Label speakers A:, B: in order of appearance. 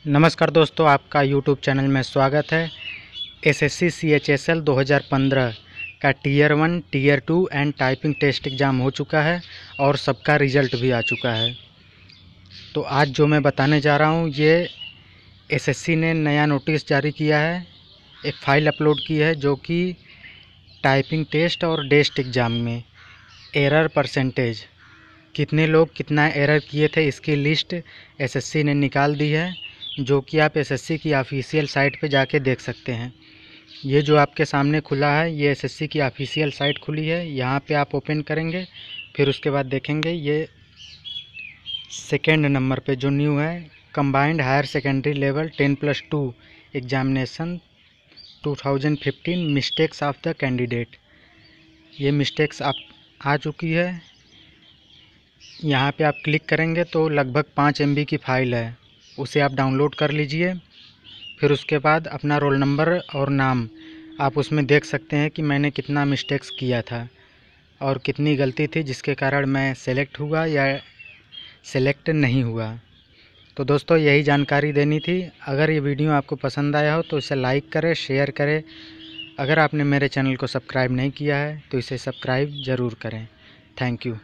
A: नमस्कार दोस्तों, आपका यूट्यूब चैनल में स्वागत है। एसएससी CHSL 2015 का tier 1, tier 2 and typing test exam हो चुका है और सबका रिज़ल्ट भी आ चुका है। तो आज जो मैं बताने जा रहा हूँ, ये एसएससी ने नया नोटिस जारी किया है, एक फ़ाइल अपलोड की है जो कि टाइपिंग टेस्ट और डेस्ट एग्ज़ाम में एरर परसेंटेज कितने लोग कितना एरर किए थे, इसकी लिस्ट एसएससी ने निकाल दी है, जो कि आप एसएससी की ऑफिशियल साइट पे जाके देख सकते हैं। ये जो आपके सामने खुला है, ये एसएससी की ऑफिशियल साइट खुली है। यहाँ पे आप ओपन करेंगे, फिर उसके बाद देखेंगे ये सेकेंड नंबर पे जो न्यू है, combined higher secondary level 10+2 examination 2015 mistakes of the candidate. ये मिस्टेक्स आप आ चुकी है। यहाँ पे आप क्लिक करेंगे तो लगभग 5 MB की फ़ाइल है, उसे आप डाउनलोड कर लीजिए। फिर उसके बाद अपना रोल नंबर और नाम आप उसमें देख सकते हैं कि मैंने कितना मिस्टेक्स किया था और कितनी गलती थी, जिसके कारण मैं सेलेक्ट हुआ या सेलेक्ट नहीं हुआ। तो दोस्तों, यही जानकारी देनी थी। अगर ये वीडियो आपको पसंद आया हो तो इसे लाइक करें, शेयर करें। अगर आपने मेरे चैनल को सब्सक्राइब नहीं किया है तो इसे सब्सक्राइब ज़रूर करें। Thank you.